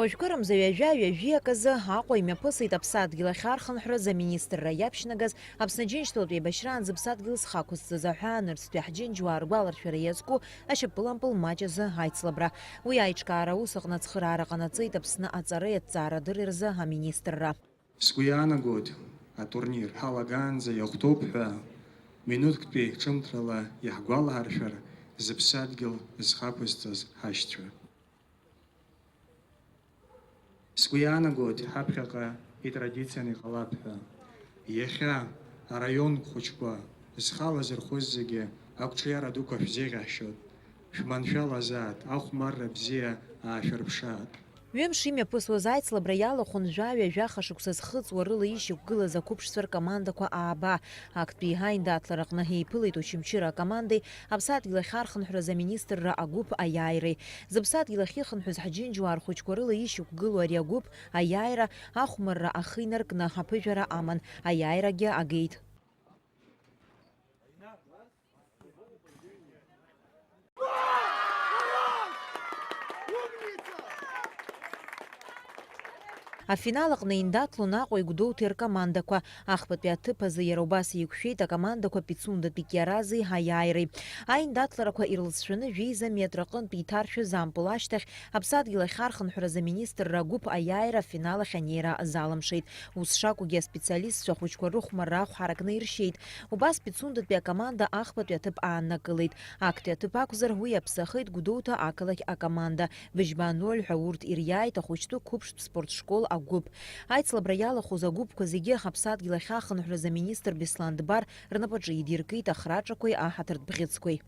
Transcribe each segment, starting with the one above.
Хәыжәкырымза ҩажәа-ҩажәиак азы Аҟәа имҩаԥысит Аԥсадгьыл ахьархынҳәраз аминистрра иаԥшьнагаз Аԥсны Џьынџьтәылатәи еибашьраанӡа Ԥсадгьыл зхақәызҵаз аҳәаанырцәтәи ҳџьынџьуаа ргәаларшәара иазку ашьапылампыл маҷ азы аицлабра. Уи аиҿкаара аус аҟны ацхыраара ҟанаҵеит Аԥсны аҵареи аҭҵаарадырреи рзы аминистрра. Сгәы иаанагоит атурнир ҳалагаанӡа иахәҭоуп ҳәа минуҭктәи ҿымҭрала иаҳгәалаҳаршәар зыԥсадгьыл зхақәызҵаз ҳашьцәа. Сгәы иаанагоит ҳаԥхьаҟа итрадицианы иҟалап ҳәа. Иахьа араион хәыҷқәа зхала зырхоз зегьы ақәҿиара дуқәа шәзеиӷьаҳшьот. Шәманшәалазаат, ахәмарра бзиа аашәырԥшаат. Ҩымш имҩаԥысуаз аицлабра иалахәын жәа-ҩажәаха шықәса зхыҵуа рыла ишьақәгылаз ақәыԥшцәа ркомандақәа ааба. Актәи ҳаиндаҭлара аҟны ҳеиԥылеит Очамчыра акомандеи, Аԥсадгьыл ахьархынҳәраз аминистрра агәыԥ аиааиреи. Зыԥсадгьыл ахьихынҳәыз ҳџьынџьуаа рхәыҷқәа рыла ишьақәгылоу ари агәыԥ аиааира ахәмарра ахы инаркны аԥыжәара аман, аиааирагьы агеит. Афинал аҟны индаҭлон Аҟәа игәдоуҭеи ркомандақәа. Ахԥатәи аҭыԥ азы иара убас еиқәшәеит акомандақәа Пицундатәи Кьарази аиааиреи. Аиндаҭларақәа ирлыцәшәаны жәеиза метр аҟынтә иҭаршәыз ампыл ашьҭахь Аԥсадгьыл ахьархынҳәраз аминистрра агәыԥ аиааира афинал ахь анеира залымшеит. Ус шакәугьы аспециалистцәа ахәыҷқәа рыхәмарра ахәҳаракны иршьеит. Убас Пицундатәи акоманда ахԥатәи аҭыԥ ааннакылеит. Актәи аҭыԥ акәзар уи аԥсахеит Гәдоуҭа ақалақь акоманда. Быжьба 0 ҳәа урҭ ириааит ахәыҷтәы қәыԥштә спортшкол агәыԥ. Аицлабра иалахәыз агәыԥқәа зегьы Аԥсадгьыл ахьахынҳәраз аминистр Беслан Дбар рнапаҿы идиркит ахраҿақәеи аҳаҭыртә бӷьыцқәеи.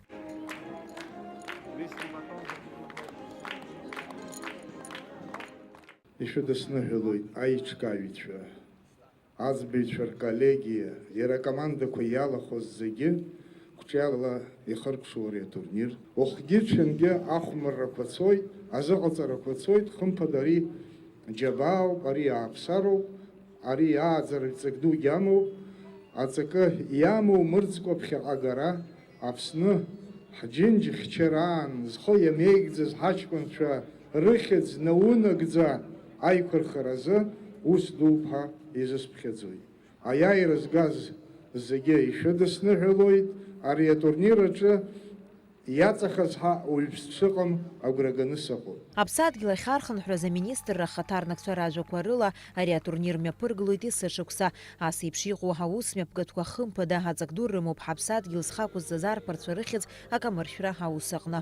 Ишәыдысныҳәалоит аиҿкааҩцәа, аӡбаҩцәа рколлегиа, иара акомандақәа иалахәыз зегьы қәҿиарала ихыркәшоу ари атурнир. Уахгьы ҽынгьы ахәмаррақәа цоит, азыҟаҵарақәа цоит, хымԥада ари џьабаауп, ари ааԥсароуп, ари ааӡара ҵак дугьы амоуп, аҵакы иамоу мырӡкәа ԥхьаҟа агара, Аԥсны ҳџьынџь хьчараан зхы иамеигӡаз ҳаҷкәынцәа рыхьыӡ наунагӡа аиқәырхаразы ус дуп ҳәа изысԥхьаӡоит. Аиааира згаз зегьы ишәыдысныҳәалоит, ари атурнир аҿы иаҵахаз ҳа уаҩԥс дшыҟам агәра ганы сыҟоуп. Аԥсадгьыл ахьархынҳәраз аминистрра ахаҭарнакцәа ражәақәа рыла ари атурнир мҩаԥыргылоит есышықәса. Ас еиԥш иҟоу ҳаус мҩаԥгатәқәа хымԥада аҵак ду рымоуп ҳаԥсадгьыл зхақәызҵаз арԥарцәа рыхьӡ акамыршәра ҳаус аҟны.